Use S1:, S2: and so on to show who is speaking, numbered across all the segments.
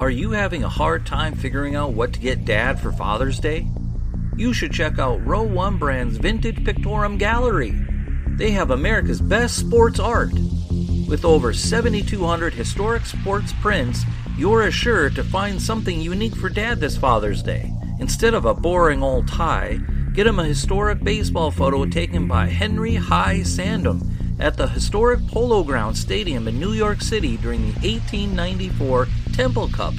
S1: Are you having a hard time figuring out what to get Dad for Father's Day? You should check out Row 1 Brand's Vintage Pictorum Gallery. They have America's best sports art. With over 7,200 historic sports prints, you're assured to find something unique for Dad this Father's Day. Instead of a boring old tie, get him a historic baseball photo taken by Henry High Sandham at the historic Polo Grounds Stadium in New York City during the 1894 Temple Cup.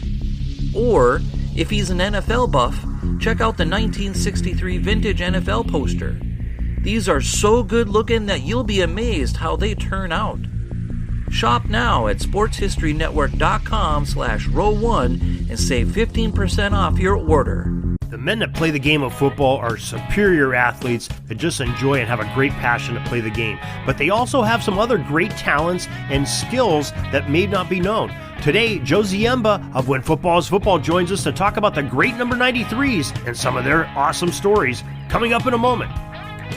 S1: Or, if he's an NFL buff, check out the 1963 vintage NFL poster. These are so good looking that you'll be amazed how they turn out. Shop now at sportshistorynetwork.com/row1 and save 15% off your order.
S2: The men that play the game of football are superior athletes that just enjoy and have a great passion to play the game. But they also have some other great talents and skills that may not be known. Today, Joe Ziemba of When Football is Football joins us to talk about the great number 93s and some of their awesome stories. Coming up in a moment.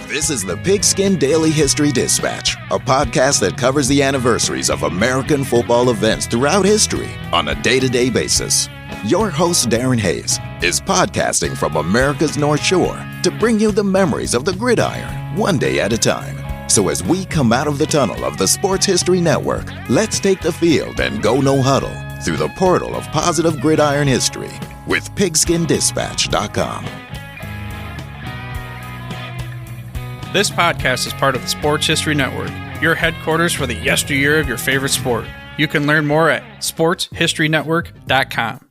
S3: This is the Pigskin Daily History Dispatch, a podcast that covers the anniversaries of American football events throughout history on a day-to-day basis. Your host, Darren Hayes, is podcasting from America's North Shore to bring you the memories of the gridiron, one day at a time. So as we come out of the tunnel of the Sports History Network, let's take the field and go no huddle through the portal of positive gridiron history with pigskindispatch.com.
S4: This podcast is part of the Sports History Network, your headquarters for the yesteryear of your favorite sport. You can learn more at sportshistorynetwork.com.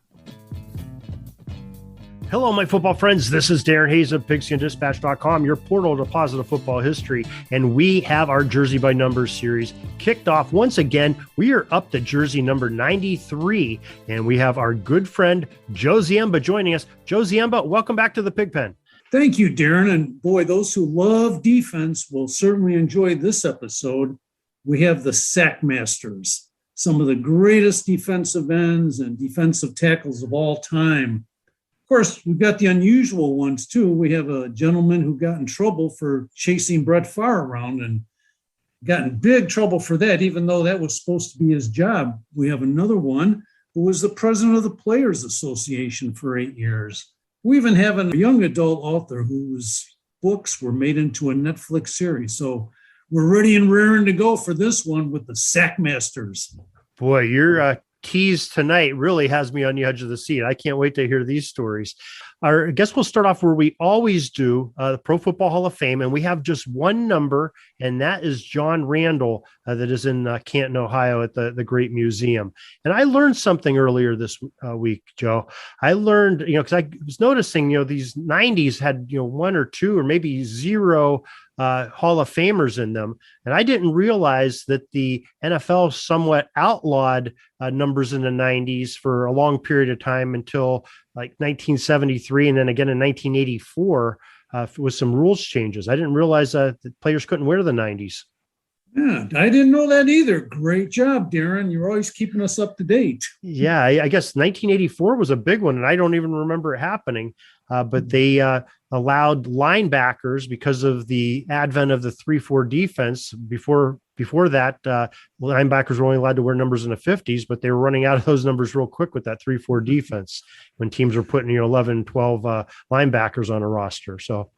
S2: Hello, my football friends. This is Darren Hayes of pigskindispatch.com, your portal to positive football history. And we have our Jersey by Numbers series kicked off once again. We are up to jersey number 93, and we have our good friend Joe Ziemba joining us. Joe Ziemba, welcome back to the Pigpen.
S5: Thank you, Darren. And boy, those who love defense will certainly enjoy this episode. We have the Sack Masters, some of the greatest defensive ends and defensive tackles of all time. Of course, we've got the unusual ones, too. We have a gentleman who got in trouble for chasing Brett Favre around and got in big trouble for that, even though that was supposed to be his job. We have another one who was the president of the Players Association for 8 years. We even have a young adult author whose books were made into a Netflix series. So we're ready and raring to go for this one with the Sack Masters.
S2: Boy, your tease tonight really has me on the edge of the seat. I can't wait to hear these stories. I guess we'll start off where we always do, the Pro Football Hall of Fame, and we have just one number, and that is John Randall, that is in Canton, Ohio at the Great Museum. And I learned something earlier this week, Joe. I learned, because I was noticing, these 90s had, one or two or maybe zero Hall of Famers in them. And I didn't realize that the NFL somewhat outlawed numbers in the 90s for a long period of time until like 1973. And then again in 1984 with some rules changes. I didn't realize that players couldn't wear the 90s.
S5: Yeah, I didn't know that either. Great job, Darren. You're always keeping us up to date.
S2: Yeah, I guess 1984 was a big one, and I don't even remember it happening. But they allowed linebackers because of the advent of the 3-4 defense. Before that, linebackers were only allowed to wear numbers in the 50s, but they were running out of those numbers real quick with that 3-4 defense when teams were putting 11, 12 linebackers on a roster. So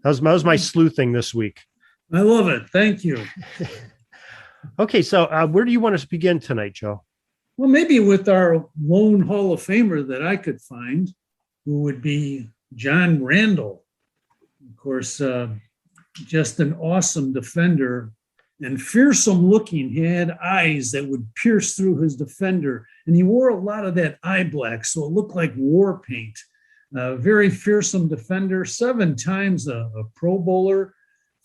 S2: that was my sleuthing this week.
S5: I love it. Thank you.
S2: Okay, so where do you want us to begin tonight, Joe?
S5: Well, maybe with our lone Hall of Famer that I could find, who would be John Randall. Of course, just an awesome defender and fearsome looking. He had eyes that would pierce through his defender, and he wore a lot of that eye black, so it looked like war paint. Very fearsome defender, 7 times a Pro Bowler,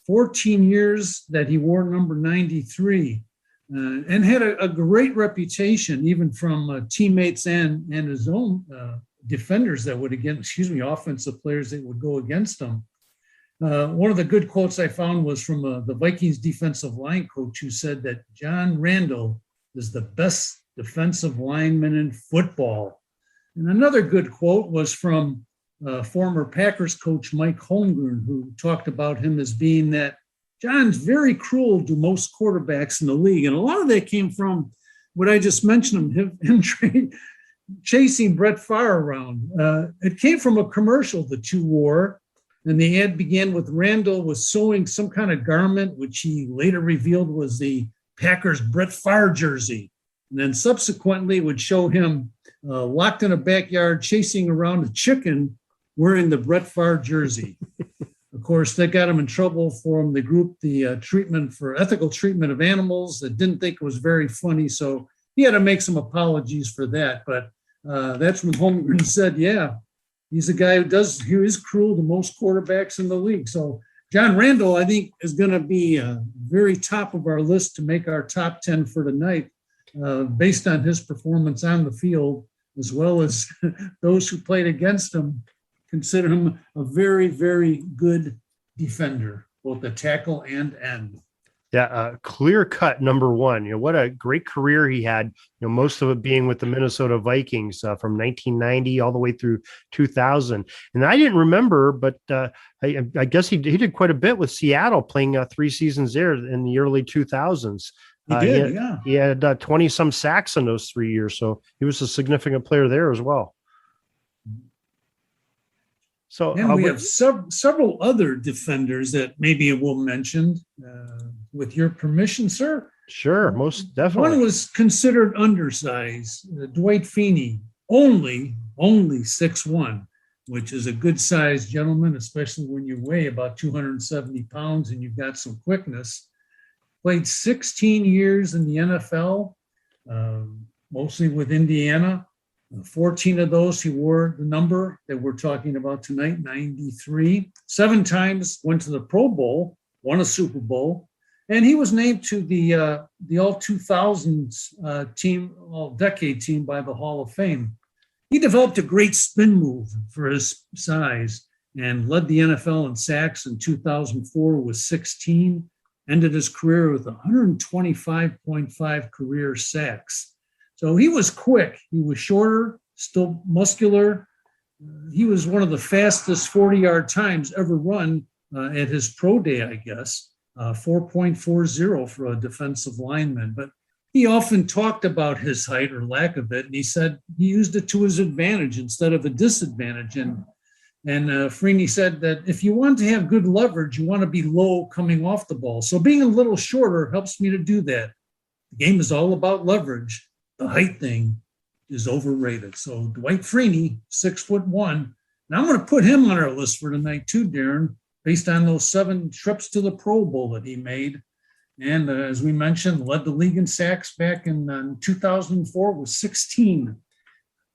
S5: 14 years that he wore number 93, and had a great reputation, even from teammates and his own defenders that would offensive players that would go against him. One of the good quotes I found was from the Vikings defensive line coach, who said that John Randall is the best defensive lineman in football. And another good quote was from former Packers coach Mike Holmgren, who talked about him as being that John's very cruel to most quarterbacks in the league. And a lot of that came from what I just mentioned, him chasing Brett Favre around. It came from a commercial the two wore, and the ad began with Randall was sewing some kind of garment, which he later revealed was the Packers Brett Favre jersey. And then subsequently would show him locked in a backyard chasing around a chicken wearing the Brett Favre jersey. Of course, that got him in trouble from the group, the treatment for ethical treatment of animals, that didn't think it was very funny. So he had to make some apologies for that. But that's when Holmgren said, yeah, he's a guy who is cruel to most quarterbacks in the league. So John Randall, I think, is going to be very top of our list to make our top 10 for tonight, based on his performance on the field, as well as those who played against him consider him a very, very good defender, both the tackle and end.
S2: Yeah, clear cut number one. What a great career he had. Most of it being with the Minnesota Vikings from 1990 all the way through 2000. And I didn't remember, but I guess he did quite a bit with Seattle, playing 3 seasons there in the early 2000s. He had 20 some sacks in those 3 years, so he was a significant player there as well. So
S5: and we have several other defenders that maybe we'll mention. With your permission, sir?
S2: Sure, most definitely.
S5: One was considered undersized, Dwight Feeney, only 6'1", which is a good sized gentleman, especially when you weigh about 270 pounds and you've got some quickness. Played 16 years in the NFL, mostly with Indiana. 14 of those, he wore the number that we're talking about tonight, 93. 7 times went to the Pro Bowl, won a Super Bowl. And he was named to the All 2000s team, All-Decade team by the Hall of Fame. He developed a great spin move for his size and led the NFL in sacks in 2004 with 16, ended his career with 125.5 career sacks. So he was quick. He was shorter, still muscular. He was one of the fastest 40-yard times ever run at his pro day, I guess. 4.40 for a defensive lineman. But he often talked about his height or lack of it, and he said he used it to his advantage instead of a disadvantage. And Freeney said that if you want to have good leverage, you want to be low coming off the ball. So being a little shorter helps me to do that. The game is all about leverage. The height thing is overrated. So Dwight Freeney, 6'1". Now I'm going to put him on our list for tonight too, Darren, based on those 7 trips to the Pro Bowl that he made. And as we mentioned, led the league in sacks back in 2004 with 16.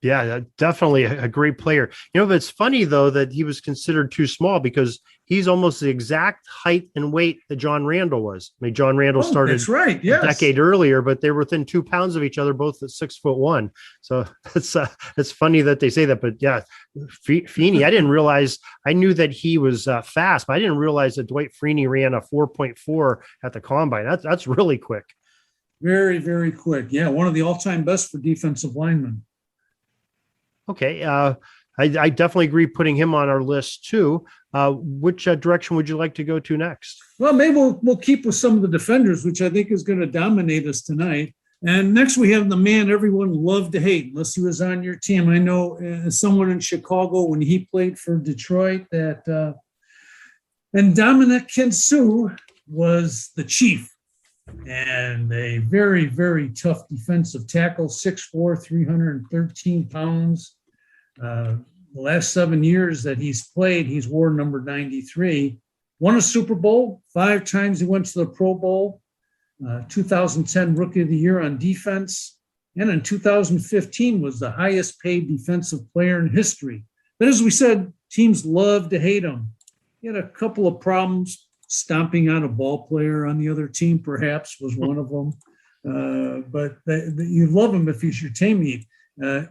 S2: Yeah, definitely a great player. But it's funny, though, that he was considered too small because he's almost the exact height and weight that John Randall was. I mean, John Randall started
S5: that's right, yes,
S2: a decade earlier, but they were within 2 pounds of each other, both at 6'1". So it's funny that they say that. But yeah, Feeney, I didn't realize. I knew that he was fast, but I didn't realize that Dwight Freeney ran a 4.4 at the combine. That's really quick.
S5: Very, very quick. Yeah, one of the all-time best for defensive linemen.
S2: Okay, I definitely agree putting him on our list too. Which direction would you like to go to next?
S5: Well, maybe we'll keep with some of the defenders, which I think is going to dominate us tonight. And next we have the man everyone loved to hate, unless he was on your team. I know as someone in Chicago when he played for Detroit that and Dominic Kinsu was the chief and a very, very tough defensive tackle, 6'4", 313 pounds. The last 7 years that he's played, he's worn number 93. Won a Super Bowl 5 times. He went to the Pro Bowl. 2010 Rookie of the Year on defense. And in 2015 was the highest paid defensive player in history. But as we said, teams love to hate him. He had a couple of problems. Stomping on a ball player on the other team, perhaps, was one of them. But you love him if he's your teammate.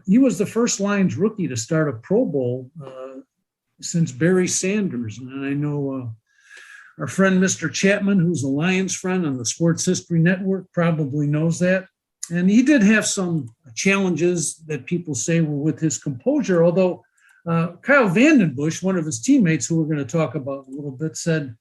S5: He was the first Lions rookie to start a Pro Bowl since Barry Sanders. And I know our friend Mr. Chapman, who's a Lions friend on the Sports History Network, probably knows that. And he did have some challenges that people say were with his composure, although Kyle Vandenbush, one of his teammates who we're going to talk about in a little bit, said,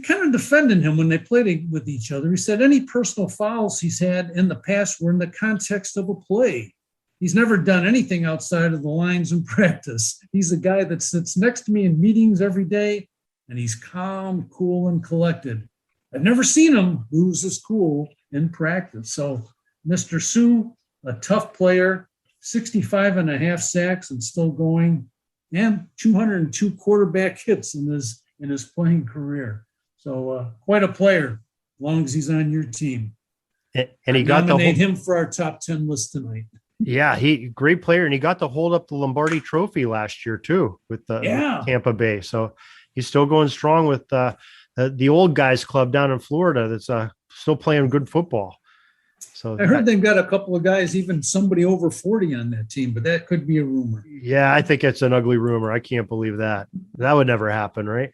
S5: kind of defending him when they played with each other. He said any personal fouls he's had in the past were in the context of a play. he's never done anything outside of the lines in practice. He's a guy that sits next to me in meetings every day, and he's calm, cool, and collected. I've never seen him lose his cool in practice. So Mr. Sue, a tough player, 65 and a half sacks and still going, and 202 quarterback hits in his playing career. So quite a player, as long as he's on your team.
S2: And he got
S5: nominate him for our top 10 list tonight.
S2: Yeah, great player, and he got to hold up the Lombardi Trophy last year too with the Tampa Bay. So he's still going strong with the old guys club down in Florida that's still playing good football. So
S5: I heard they've got a couple of guys, even somebody over 40 on that team, but that could be a rumor.
S2: Yeah, I think it's an ugly rumor. I can't believe that. That would never happen, right?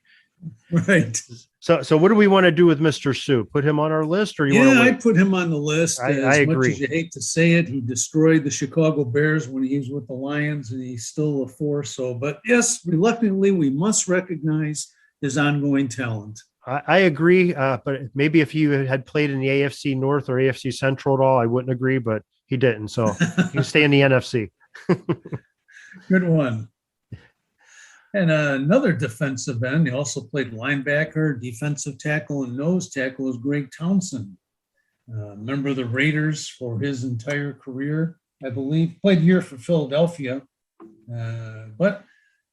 S5: Right.
S2: So what do we want to do with Mr. Sue? Put him on our list, or you want to
S5: I put him on the list.
S2: I
S5: as
S2: agree.
S5: Much as you hate to say it, he destroyed the Chicago Bears when he was with the Lions, and he's still a force. So, but yes, reluctantly, we must recognize his ongoing talent.
S2: I agree, but maybe if he had played in the AFC North or AFC Central at all, I wouldn't agree, but he didn't. So he can stay in the NFC.
S5: Good one. And another defensive end, he also played linebacker, defensive tackle, and nose tackle, is Greg Townsend. Member of the Raiders for his entire career, I believe. Played a year for Philadelphia, but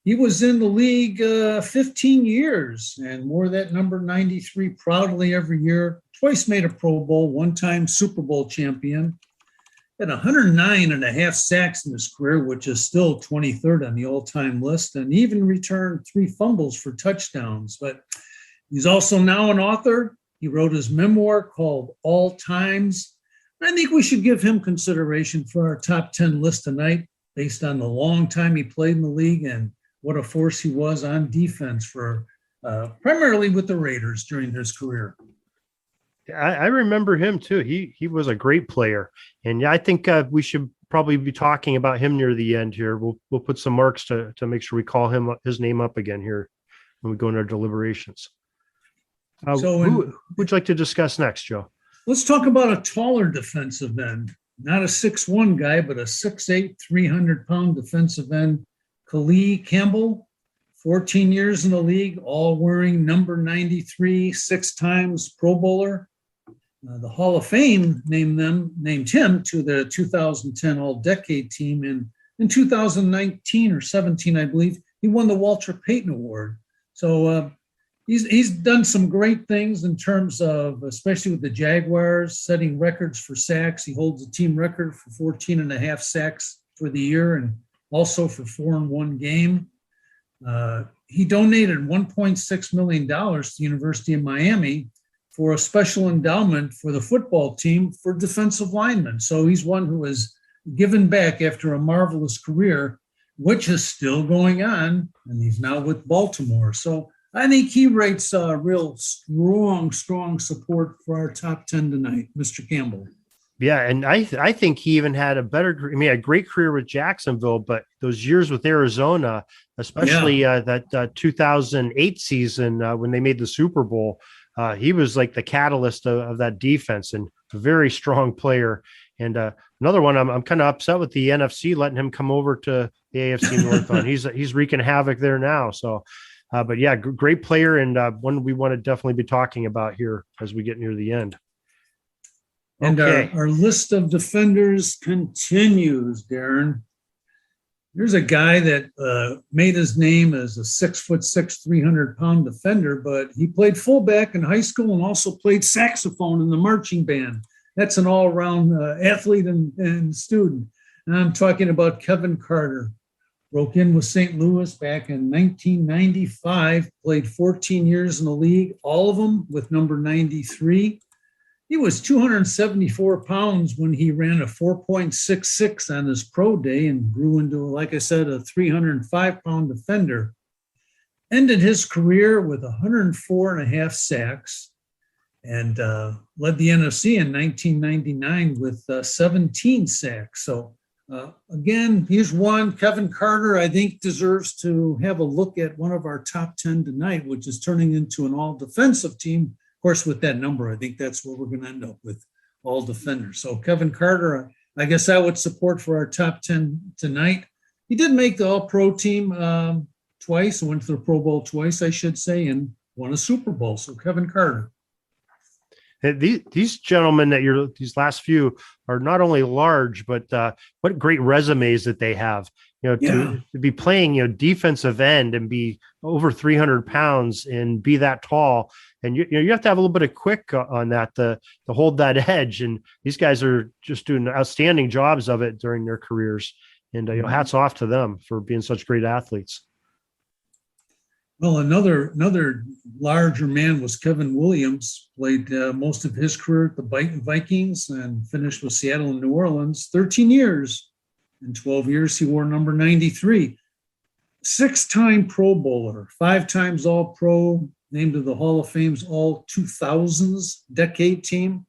S5: he was in the league 15 years and wore that number 93 proudly every year. Twice made a Pro Bowl, one-time Super Bowl champion. Had 109 and a half sacks in his career, which is still 23rd on the all-time list, and even returned 3 fumbles for touchdowns. But he's also now an author. He wrote his memoir called All Times. I think we should give him consideration for our top 10 list tonight, based on the long time he played in the league and what a force he was on defense for primarily with the Raiders during his career.
S2: I remember him too. He was a great player, and I think we should probably be talking about him near the end here. We'll put some marks to make sure we call his name up again here when we go into our deliberations. Who would you like to discuss next, Joe?
S5: Let's talk about a taller defensive end, not a 6'1" guy, but a 6'8", 300-pound defensive end, Khalil Campbell. 14 years in the league, all wearing number 93, 6 times Pro Bowler. The Hall of Fame named him to the 2010 All-Decade team. And in 2019 or 17, I believe, he won the Walter Payton Award. So he's done some great things in terms of, especially with the Jaguars, setting records for sacks. He holds a team record for 14 and a half sacks for the year, and also for 4 in one game. He donated $1.6 million to the University of Miami for a special endowment for the football team for defensive linemen. So he's one who has given back after a marvelous career, which is still going on, and he's now with Baltimore. So I think he rates real strong support for our top 10 tonight, Mr. Campbell.
S2: Yeah, and I think he even had a great career with Jacksonville, but those years with Arizona, especially that 2008 season when they made the Super Bowl, he was like the catalyst of that defense, and a very strong player. And another one, I'm kind of upset with the NFC letting him come over to the AFC North. He's wreaking havoc there now. So, but yeah, great player, and one we want to definitely be talking about here as we get near the end.
S5: And
S2: okay.
S5: our list of defenders continues, Darren. Here's a guy that made his name as a 6'6", 300-pound defender, but he played fullback in high school and also played saxophone in the marching band. That's an all-around athlete and student. And I'm talking about Kevin Carter. Broke in with St. Louis back in 1995, played 14 years in the league, all of them with number 93. He was 274 pounds when he ran a 4.66 on his pro day and grew into, like I said, a 305-pound defender. Ended his career with 104 and a half sacks and led the NFC in 1999 with 17 sacks. So, again, here's one. Kevin Carter, I think, deserves to have a look at one of our top 10 tonight, which is turning into an all-defensive team. Of course, with that number, I think that's what we're going to end up with, all defenders. So Kevin Carter, I guess I would support for our top 10 tonight. He did make the All-Pro team twice, went to the Pro Bowl twice, I should say, and won a Super Bowl. So Kevin Carter.
S2: These gentlemen these last few are not only large, but what great resumes that they have. To be playing, defensive end and be over 300 pounds and be that tall. And you have to have a little bit of quick on that to hold that edge. And these guys are just doing outstanding jobs of it during their careers. And hats off to them for being such great athletes.
S5: Well, another larger man was Kevin Williams. Played most of his career at the Vikings and finished with Seattle and New Orleans. 13 years. In 12 years, he wore number 93. 6-time Pro Bowler, 5 times All-Pro, named to the Hall of Fame's All-2000s decade team.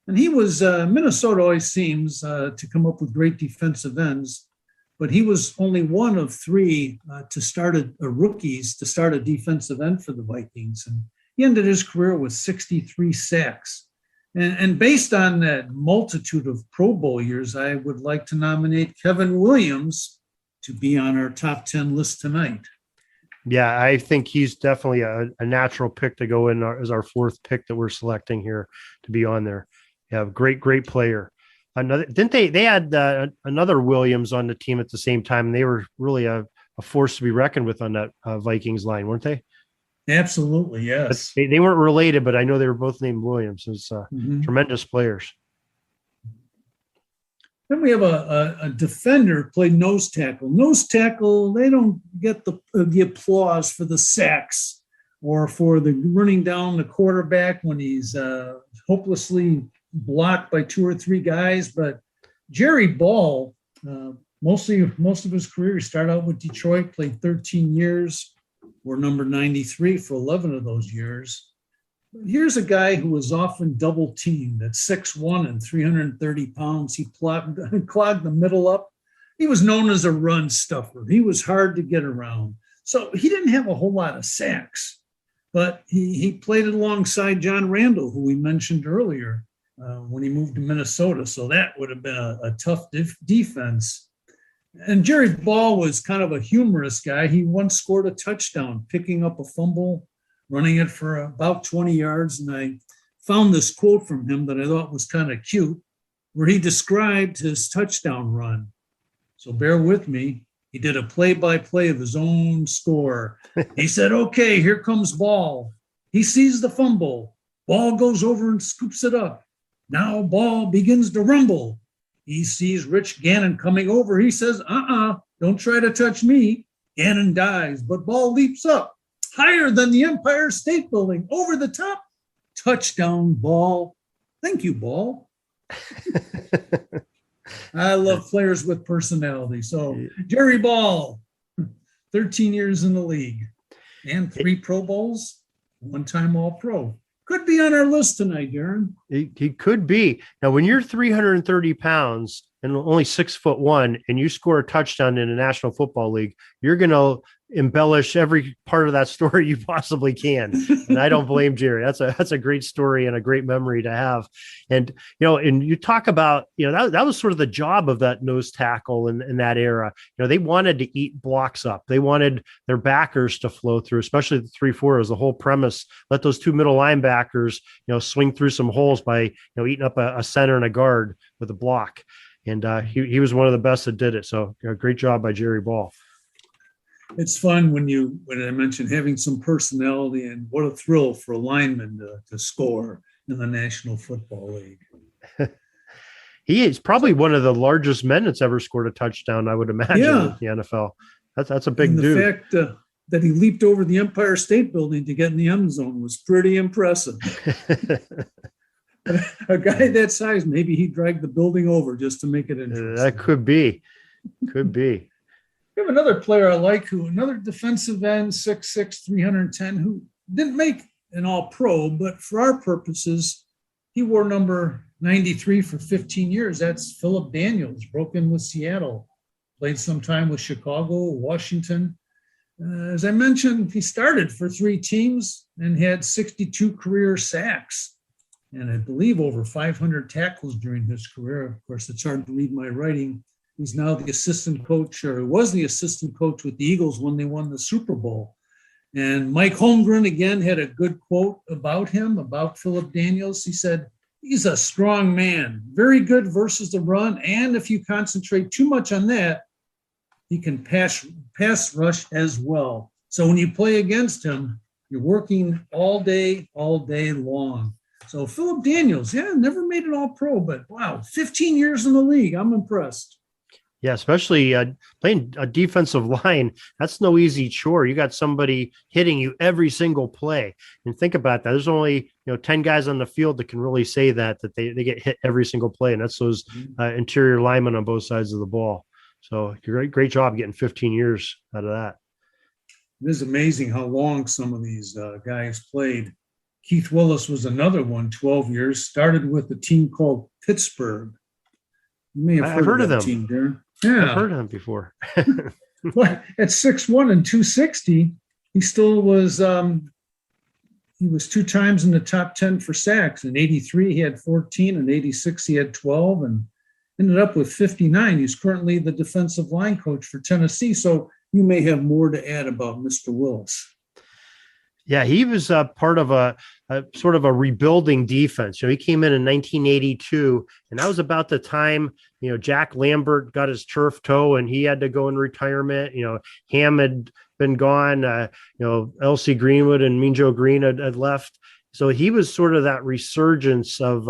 S5: And he was, Minnesota always seems to come up with great defensive ends, but he was only one of 3 rookies to start a defensive end for the Vikings. And he ended his career with 63 sacks. And based on that multitude of Pro Bowl years, I would like to nominate Kevin Williams to be on our top 10 list tonight.
S2: Yeah, I think he's definitely a natural pick to go in as our 4th pick that we're selecting here to be on there. Yeah, great player. They had another Williams on the team at the same time, and they were really a force to be reckoned with on that Vikings line, weren't they?
S5: Absolutely, yes.
S2: They weren't related, but I know they were both named Williams. It's tremendous players.
S5: Then we have a defender played nose tackle. Nose tackle, they don't get the applause for the sacks or for the running down the quarterback when he's hopelessly blocked by 2 or 3 guys. But Jerry Ball, most of his career, he started out with Detroit, played 13 years, wore number 93 for 11 of those years. Here's a guy who was often double teamed at 6'1" and 330 pounds. He clogged the middle up. He was known as a run stuffer. He was hard to get around. So he didn't have a whole lot of sacks, but he played alongside John Randall, who we mentioned earlier when he moved to Minnesota. So that would have been a tough defense. And Jerry Ball was kind of a humorous guy. He once scored a touchdown, picking up a fumble, running it for about 20 yards. And I found this quote from him that I thought was kind of cute, where he described his touchdown run. So bear with me. He did a play-by-play of his own score. He said, okay, here comes Ball. He sees the fumble. Ball goes over and scoops it up. Now Ball begins to rumble. He sees Rich Gannon coming over. He says, don't try to touch me. Gannon dies, but Ball leaps up higher than the Empire State Building, over the top. Touchdown, Ball. Thank you, Ball. I love players with personality. So Jerry Ball, 13 years in the league and 3 Pro Bowls, 1-time All-Pro. Could be on our list tonight, Darren.
S2: He could be. Now, when you're 330 pounds and only 6'1", and you score a touchdown in the National Football League, you're going to embellish every part of that story you possibly can. And I don't blame Jerry. That's a great story and a great memory to have. And, and you talk about, that was sort of the job of that nose tackle in that era. They wanted to eat blocks up. They wanted their backers to flow through, especially the 3-4 was the whole premise. Let those 2 middle linebackers, swing through some holes by, eating up a center and a guard with a block. And he was one of the best that did it. So great job by Jerry Ball.
S5: It's fun when I mentioned having some personality, and what a thrill for a lineman to score in the National Football League.
S2: He is probably one of the largest men that's ever scored a touchdown, I would imagine, in the NFL. That's a big dude.
S5: The fact that he leaped over the Empire State Building to get in the end zone was pretty impressive. A guy that size, maybe he dragged the building over just to make it interesting.
S2: That could be. Could be.
S5: We have another player I like, another defensive end, 6'6", 310, who didn't make an All-Pro, but for our purposes, he wore number 93 for 15 years. That's Philip Daniels, broke in with Seattle, played some time with Chicago, Washington. As I mentioned, he started for 3 teams and had 62 career sacks. and I believe over 500 tackles during his career. Of course, it's hard to read my writing. He's now the assistant coach, or was the assistant coach with the Eagles when they won the Super Bowl. And Mike Holmgren, again, had a good quote about him, about Philip Daniels. He said, he's a strong man, very good versus the run. And if you concentrate too much on that, he can pass rush as well. So when you play against him, you're working all day long. So Philip Daniels, never made it all pro, but wow, 15 years in the league. I'm impressed.
S2: Yeah, especially playing a defensive line. That's no easy chore. You got somebody hitting you every single play. And think about that. There's only 10 guys on the field that can really say that they get hit every single play. And that's those interior linemen on both sides of the ball. So great job getting 15 years out of that.
S5: It is amazing how long some of these guys played. Keith Willis was another one, 12 years, started with a team called Pittsburgh. You may have heard of that team, Darren. Yeah.
S2: I've heard of him before.
S5: But at 6'1" and 260, he still was he was 2 times in the top 10 for sacks. In 83, he had 14. In 86, he had 12 and ended up with 59. He's currently the defensive line coach for Tennessee. So you may have more to add about Mr. Willis.
S2: Yeah, he was part of a sort of a rebuilding defense. He came in 1982, and that was about the time, Jack Lambert got his turf toe and he had to go in retirement. Ham had been gone. L.C. Greenwood and Mean Joe Green had left. So he was sort of that resurgence of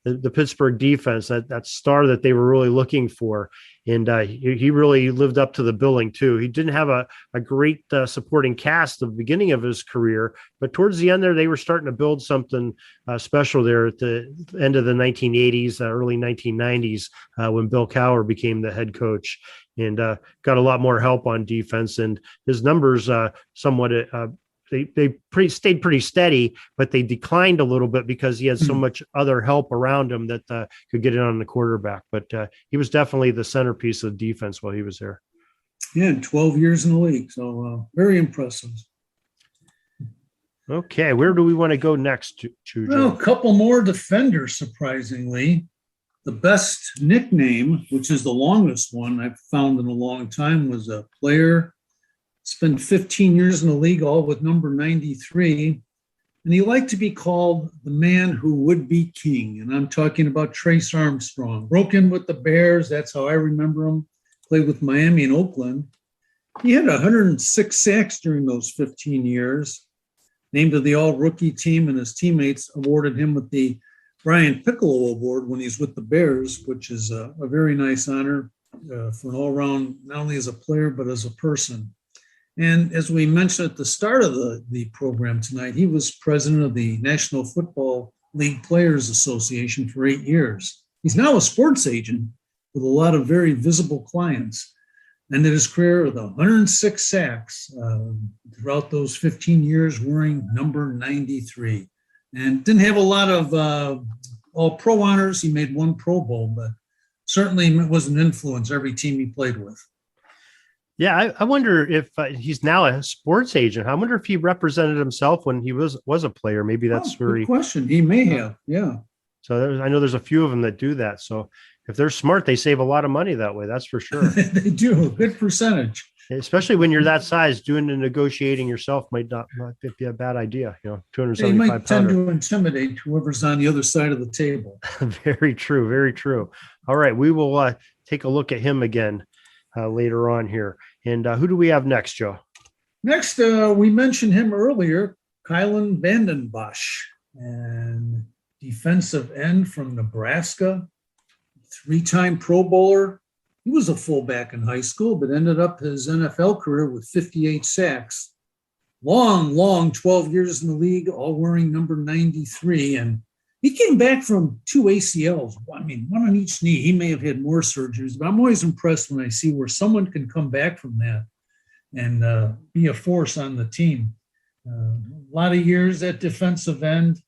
S2: the Pittsburgh defense, that star that they were really looking for. And he really lived up to the billing, too. He didn't have a great supporting cast at the beginning of his career, but towards the end there, they were starting to build something special there at the end of the 1980s, early 1990s, when Bill Cowher became the head coach and got a lot more help on defense. And his numbers somewhat They stayed pretty steady, but they declined a little bit because he had so much other help around him that could get in on the quarterback. But he was definitely the centerpiece of the defense while he was there.
S5: Yeah, 12 years in the league. So very impressive.
S2: Okay, where do we want to go next, Joe?
S5: Well, a couple more defenders, surprisingly. The best nickname, which is the longest one I've found in a long time, was a player. Spent 15 years in the league, all with number 93. And he liked to be called the man who would be king. And I'm talking about Trace Armstrong. Broke in with the Bears. That's how I remember him. Played with Miami and Oakland. He had 106 sacks during those 15 years. Named to the all-rookie team, and his teammates awarded him with the Brian Piccolo Award when he's with the Bears, which is a very nice honor for an all-around, not only as a player, but as a person. And as we mentioned at the start of the program tonight, he was president of the National Football League Players Association for 8 years. He's now a sports agent with a lot of very visible clients. Ended his career with 106 sacks throughout those 15 years, wearing number 93. And didn't have a lot of all-pro honors. He made 1 Pro Bowl, but certainly was an influence every team he played with.
S2: Yeah, I wonder if he's now a sports agent. I wonder if he represented himself when he was a player. Maybe that's where
S5: good question. He may have, yeah.
S2: So I know there's a few of them that do that. So if they're smart, they save a lot of money that way. That's for sure.
S5: They do. Good percentage.
S2: Especially when you're that size, doing the negotiating yourself might not be a bad idea. 275
S5: They might tend
S2: pounder.
S5: to intimidate whoever's on the other side of the table.
S2: Very true. Very true. All right. We will take a look at him again later on here. And who do we have next, Joe?
S5: Next, we mentioned him earlier, Kylan Vanden Bosch, and defensive end from Nebraska, 3-time Pro Bowler. He was a fullback in high school, but ended up his NFL career with 58 sacks. Long 12 years in the league, all wearing number 93. And he came back from 2 ACLs. I mean, 1 on each knee. He may have had more surgeries, but I'm always impressed when I see where someone can come back from that and be a force on the team. A lot of years at defensive end.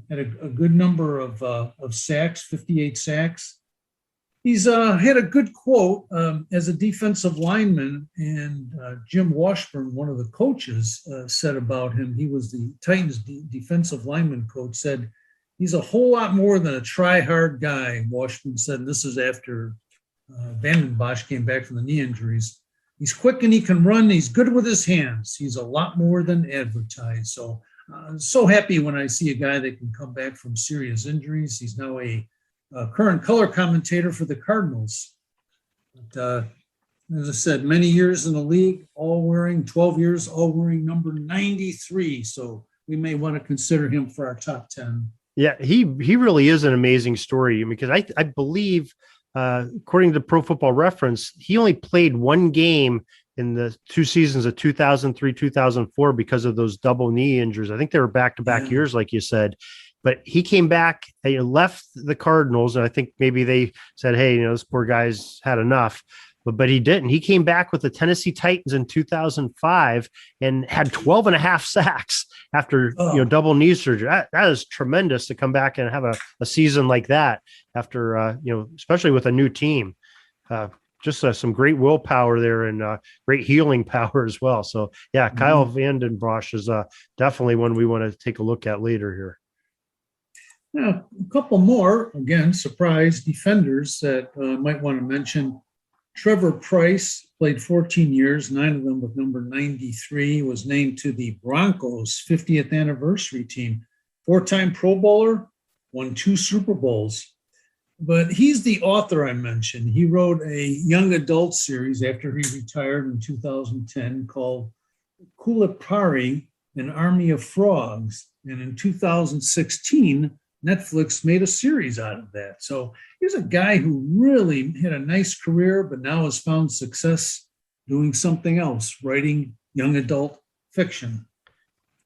S5: Had a good number of sacks, 58 sacks. He's had a good quote as a defensive lineman, and Jim Washburn, one of the coaches, said about him. He was the Titans defensive lineman coach, said he's a whole lot more than a try-hard guy, Washington said. And this is after Vanden Bosch came back from the knee injuries. He's quick and he can run. He's good with his hands. He's a lot more than advertised. So so happy when I see a guy that can come back from serious injuries. He's now a current color commentator for the Cardinals. But, as I said, many years in the league, 12 years, all wearing number 93. So we may want to consider him for our top 10.
S2: Yeah, he really is an amazing story, because I believe, according to Pro Football Reference, he only played one game in the 2 seasons of 2003, 2004 because of those double knee injuries. I think they were back-to-back years, like you said. But he came back, left the Cardinals, and I think maybe they said, hey, this poor guy's had enough. But he didn't. He came back with the Tennessee Titans in 2005 and had 12 and a half sacks after double knee surgery. That is tremendous to come back and have a season like that after, especially with a new team. Just some great willpower there and great healing power as well. So, yeah, Kyle Vanden Bosch is definitely one we want to take a look at later here.
S5: Now, a couple more, again, surprise defenders that I might want to mention. Trevor Price played 14 years, 9 of them with number 93, was named to the Broncos 50th anniversary team. 4-time Pro Bowler, won 2 Super Bowls. But he's the author I mentioned. He wrote a young adult series after he retired in 2010 called Kulipari, An Army of Frogs. And in 2016, Netflix made a series out of that. So here's a guy who really had a nice career, but now has found success doing something else, writing young adult fiction.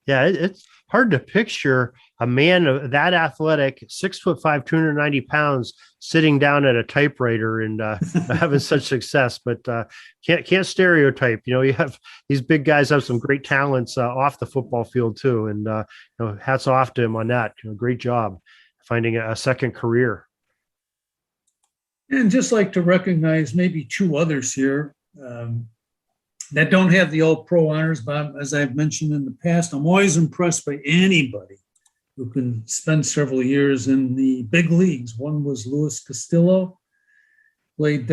S2: Yeah, it's hard to picture a man of that athletic, 6'5", 290 pounds, sitting down at a typewriter and having such success. But can't stereotype. You have these big guys have some great talents off the football field too, and hats off to him on that. Great job finding a second career.
S5: And just like to recognize maybe 2 others here. That don't have the All-Pro honors, but as I've mentioned in the past, I'm always impressed by anybody who can spend several years in the big leagues. One was Luis Castillo, played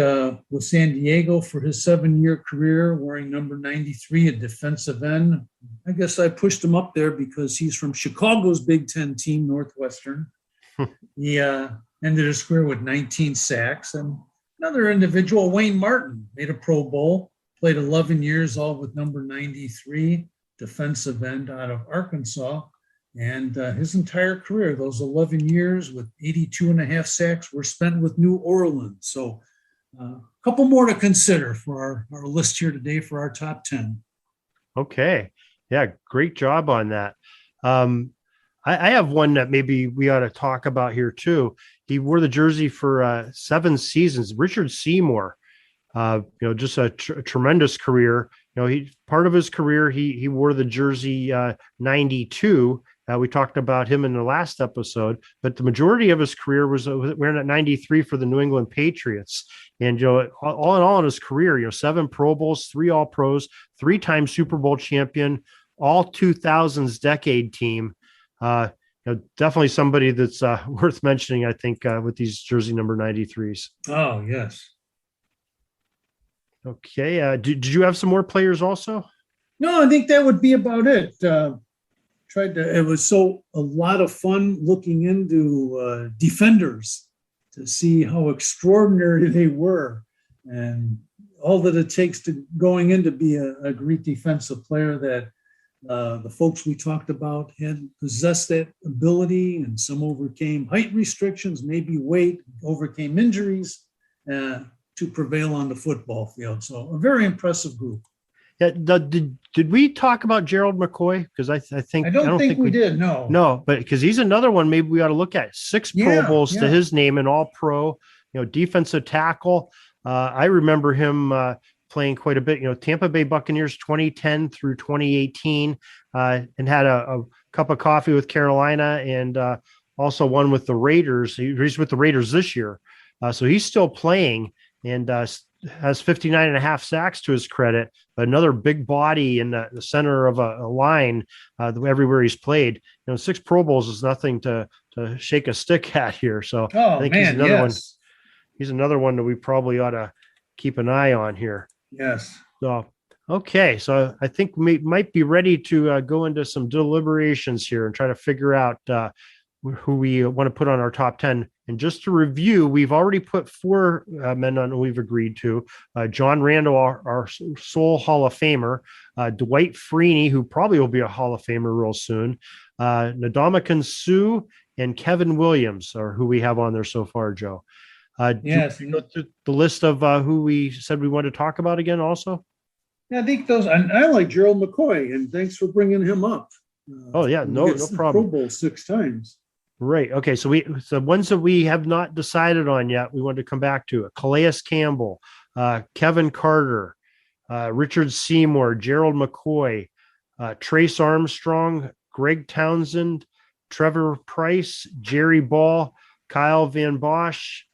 S5: with San Diego for his 7-year career, wearing number 93, a defensive end. I guess I pushed him up there because he's from Chicago's Big Ten team, Northwestern. He ended his career with 19 sacks. And another individual, Wayne Martin, made a Pro Bowl. Played 11 years, all with number 93, defensive end out of Arkansas. And his entire career, those 11 years with 82 and a half sacks, were spent with New Orleans. So a couple more to consider for our list here today for our top 10.
S2: Okay. Yeah, great job on that. I have one that maybe we ought to talk about here too. He wore the jersey for 7 seasons, Richard Seymour. Just a tremendous career. Part of his career, he wore the jersey 92. We talked about him in the last episode, but the majority of his career was wearing at 93 for the New England Patriots. And, all in all in his career, 7 Pro Bowls, 3 All-Pros, 3-time Super Bowl champion, all 2000s decade team. Definitely somebody that's worth mentioning, I think, with these jersey number 93s.
S5: Oh, yes.
S2: Okay. Did you have some more players also?
S5: No, I think that would be about it. It was a lot of fun looking into defenders to see how extraordinary they were and all that it takes to going in to be a great defensive player that the folks we talked about had possessed that ability, and some overcame height restrictions, maybe weight, overcame injuries, to prevail on the football field. So a very impressive group.
S2: Yeah. Did we talk about Gerald McCoy? Because I don't think we
S5: did. No.
S2: No, but because he's another one maybe we ought to look at. 6 Pro Bowls to his name, and all pro, defensive tackle. I remember him playing quite a bit, Tampa Bay Buccaneers 2010 through 2018, and had a cup of coffee with Carolina, and also one with the Raiders. He's with the Raiders this year. So he's still playing. And has 59 and a half sacks to his credit, but another big body in the center of a line everywhere he's played. 6 Pro Bowls is nothing to shake a stick at here. So I think he's another one. He's another one that we probably ought to keep an eye on here.
S5: Yes.
S2: So, okay. So I think we might be ready to go into some deliberations here and try to figure out who we want to put on our top 10. And just to review, we've already put 4 men on we've agreed to. John Randall, our sole Hall of Famer. Dwight Freeney, who probably will be a Hall of Famer real soon. Ndamukong Suh and Kevin Williams are who we have on there so far, Joe.
S5: Yes.
S2: Do you go through the list of who we said we wanted to talk about again also?
S5: Yeah, I think those, and I like Gerald McCoy, and thanks for bringing him up.
S2: No problem.
S5: Pro Bowl 6 times.
S2: Right. Okay. So the ones that we have not decided on yet, we wanted to come back to it. Calais Campbell, Kevin Carter, Richard Seymour, Gerald McCoy, Trace Armstrong, Greg Townsend, Trevor Price, Jerry Ball, Kyle Van Bosch,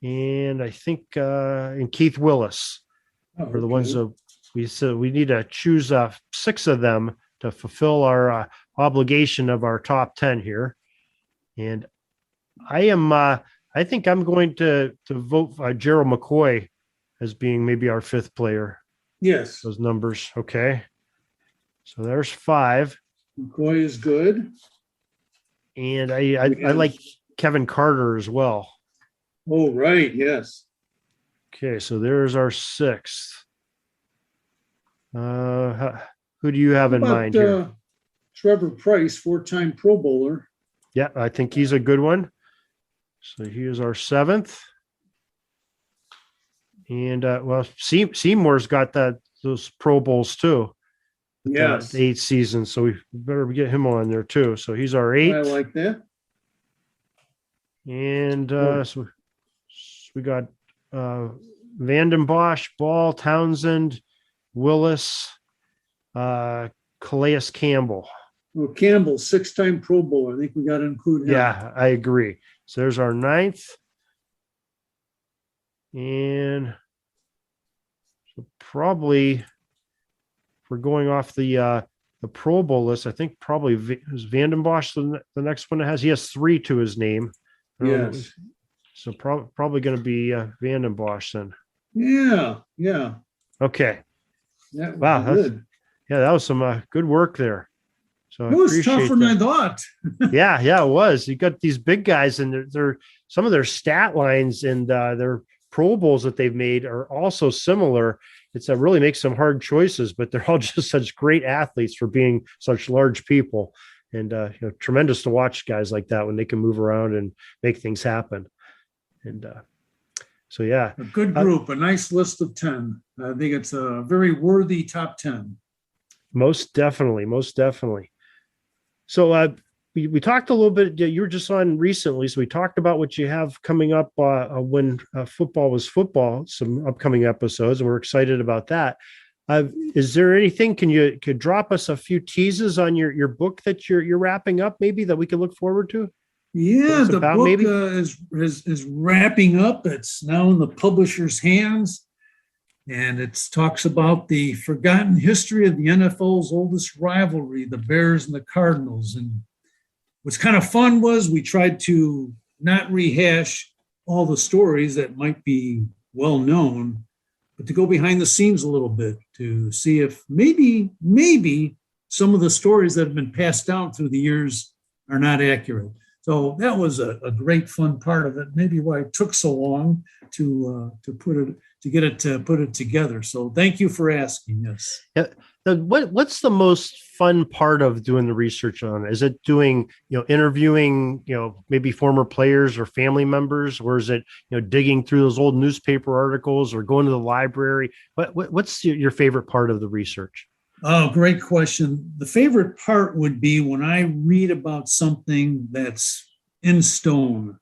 S2: and I think and Keith Willis are the ones that we said we need to choose 6 of them to fulfill our obligation of our top 10 here. And I think I'm going to vote Gerald McCoy as being maybe our 5th player.
S5: Yes.
S2: Those numbers. Okay. So there's 5.
S5: McCoy is good.
S2: And I like Kevin Carter as well.
S5: Oh, right. Yes.
S2: Okay. So there's our 6th. Who do you have in mind here?
S5: Trevor Price, 4-time Pro Bowler.
S2: Yeah, I think he's a good one. So he is our 7th. And Seymour's got those Pro Bowls too.
S5: Yes.
S2: 8 seasons. So we better get him on there too. So he's our 8th.
S5: I like that.
S2: And so we got Vanden Bosch, Ball, Townsend, Willis, Calais Campbell.
S5: Well, Campbell, 6-time Pro Bowler. I think we got to include him.
S2: Yeah, I agree. So there's our 9th. And so probably if we're going off the Pro Bowl list, I think probably is Vanden Bosch the next one that has. He has 3 to his name.
S5: Yes.
S2: So probably going to be Vanden Bosch then.
S5: Yeah. Yeah.
S2: Okay.
S5: Wow. Good.
S2: That was some good work there. So
S5: it was tougher than I thought.
S2: yeah, it was. You got these big guys, and they're some of their stat lines and their Pro Bowls that they've made are also similar. It really makes some hard choices, but they're all just such great athletes for being such large people, and tremendous to watch guys like that when they can move around and make things happen. And so, yeah,
S5: a good group, a nice list of 10. I think it's a very worthy top 10.
S2: Most definitely. So we talked a little bit. You were just on recently, so we talked about what you have coming up when football was football. Some upcoming episodes, and we're excited about that. Is there anything? Could drop us a few teases on your book that you're wrapping up, maybe that we could look forward to?
S5: Yeah, the book is wrapping up. It's now in the publisher's hands. And it talks about the forgotten history of the NFL's oldest rivalry, the Bears and the Cardinals. And what's kind of fun was we tried to not rehash all the stories that might be well known, but to go behind the scenes a little bit to see if maybe some of the stories that have been passed down through the years are not accurate. So that was a great fun part of it. Maybe why it took so long to get it together. So thank you for asking. Yes.
S2: Yeah. What's the most fun part of doing the research on it? Is it doing, interviewing, maybe former players or family members, or is it, digging through those old newspaper articles or going to the library? What's your favorite part of the research?
S5: Oh, great question. The favorite part would be when I read about something that's in stone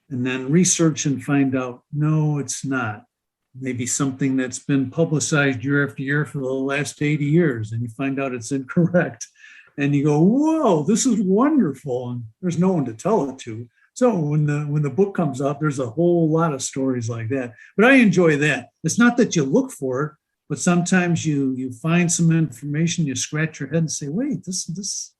S5: and then research and find out, no, it's not. Maybe something that's been publicized year after year for the last 80 years, and you find out it's incorrect. And you go, whoa, this is wonderful. And there's no one to tell it to. So when the book comes out, there's a whole lot of stories like that. But I enjoy that. It's not that you look for it, but sometimes you find some information, you scratch your head and say, wait, this is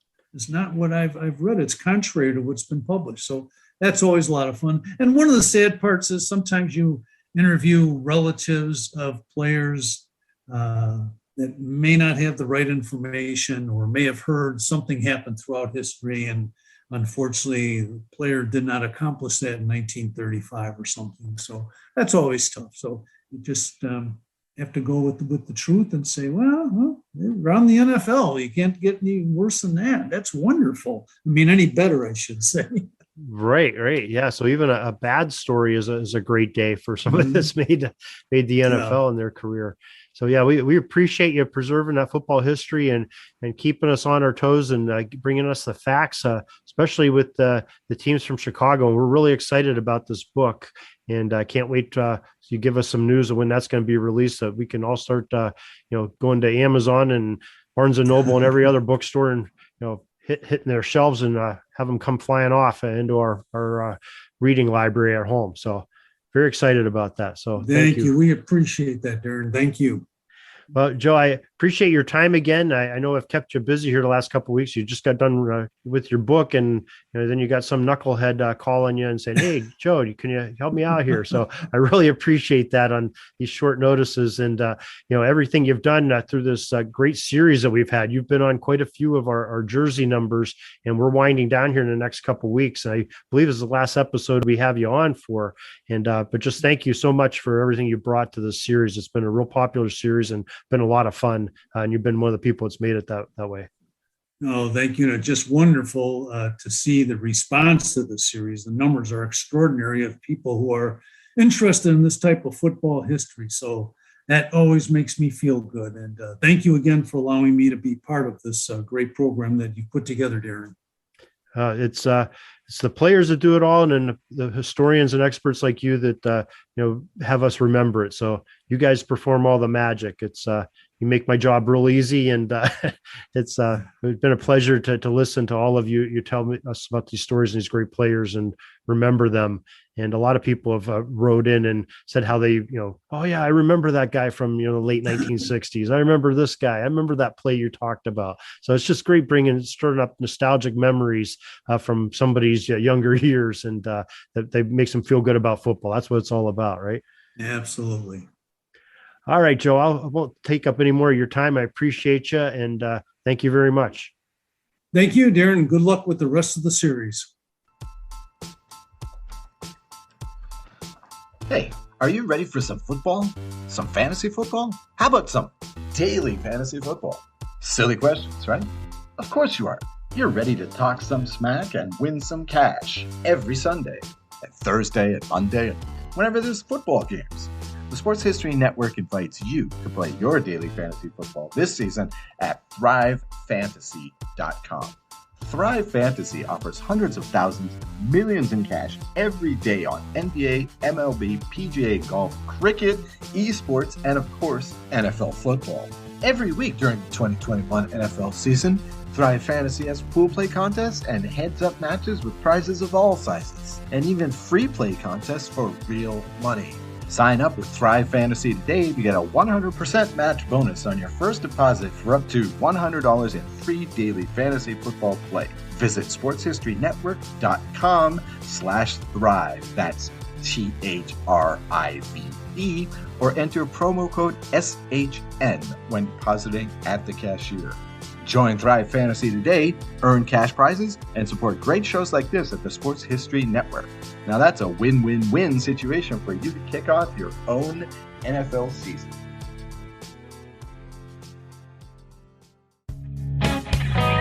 S5: not what I've read. It's contrary to what's been published. So that's always a lot of fun. And one of the sad parts is sometimes you interview relatives of players that may not have the right information or may have heard something happen throughout history. And unfortunately, the player did not accomplish that in 1935 or something. So that's always tough. So you just have to go with the truth and say, well, around the NFL, you can't get any worse than that. That's wonderful. I mean, any better, I should say.
S2: Right. Yeah. So even a bad story is a great day for somebody that's made the NFL in their career. So yeah, we appreciate you preserving that football history and keeping us on our toes and bringing us the facts, especially with the teams from Chicago. And we're really excited about this book, and I can't wait to you give us some news of when that's going to be released, so we can all start going to Amazon and Barnes and Noble and every other bookstore and hitting their shelves and have them come flying off into our reading library at home. So very excited about that. So
S5: thank you. We appreciate that, Darren. Thank you.
S2: Well, Joe, I appreciate your time again. I know I've kept you busy here the last couple of weeks. You just got done with your book, and then you got some knucklehead calling you and saying, "Hey, Joe, can you help me out here?" So I really appreciate that on these short notices, and everything you've done through this great series that we've had. You've been on quite a few of our jersey numbers, and we're winding down here in the next couple of weeks. I believe this is the last episode we have you on for, and but just thank you so much for everything you brought to this series. It's been a real popular series and been a lot of fun, and you've been one of the people that's made it that way.
S5: Oh, thank you. Just wonderful to see the response to the series. The numbers are extraordinary of people who are interested in this type of football history. So that always makes me feel good. And thank you again for allowing me to be part of this great program that you put together, Darren.
S2: It's the players that do it all, and then the historians and experts like you that have us remember it. So you guys perform all the magic. It's you make my job real easy, and it's been a pleasure to listen to all of you. You tell us about these stories and these great players and remember them. And a lot of people have wrote in and said how they, oh yeah, I remember that guy from the late 1960s. I remember this guy. I remember that play you talked about. So it's just great stirring up nostalgic memories from somebody's younger years, and that makes them feel good about football. That's what it's all about, right?
S5: Absolutely.
S2: All right, Joe, I won't take up any more of your time. I appreciate you, and thank you very much.
S5: Thank you, Darren. Good luck with the rest of the series.
S6: Hey, are you ready for some football? Some fantasy football? How about some daily fantasy football? Silly questions, right? Of course you are. You're ready to talk some smack and win some cash every Sunday, and Thursday, and Monday, and whenever there's football games. The Sports History Network invites you to play your daily fantasy football this season at ThriveFantasy.com. Thrive Fantasy offers hundreds of thousands, millions in cash every day on NBA, MLB, PGA golf, cricket, esports, and of course, NFL football. Every week during the 2021 NFL season, Thrive Fantasy has pool play contests and heads-up matches with prizes of all sizes, and even free play contests for real money. Sign up with Thrive Fantasy today to get a 100% match bonus on your first deposit for up to $100 in free daily fantasy football play. Visit sportshistoryNetwork.com/thrive. That's THRIVE, or enter promo code SHN when depositing at the cashier. Join Thrive Fantasy today, earn cash prizes, and support great shows like this at the Sports History Network. Now that's a win-win-win situation for you to kick off your own NFL season.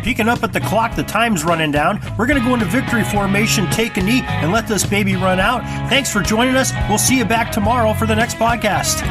S2: Peeking up at the clock, the time's running down. We're going to go into victory formation, take a knee, and let this baby run out. Thanks for joining us. We'll see you back tomorrow for the next podcast.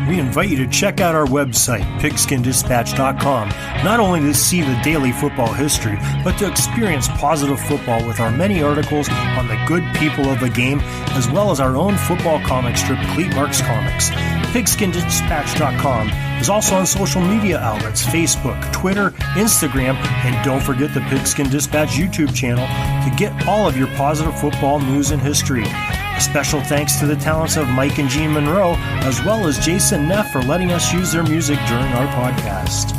S2: we invite you to check out our website, pigskindispatch.com, not only to see the daily football history, but to experience positive football with our many articles on the good people of the game, as well as our own football comic strip, Cleat Marks Comics. Pigskindispatch.com is also on social media outlets, Facebook, Twitter, Instagram, and don't forget the Pigskin Dispatch YouTube channel to get all of your positive football news and history. A special thanks to the talents of Mike and Jean Monroe, as well as Jason Neff for letting us use their music during our podcast.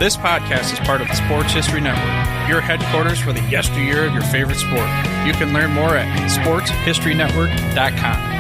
S4: This podcast is part of the Sports History Network, your headquarters for the yesteryear of your favorite sport. You can learn more at sportshistorynetwork.com.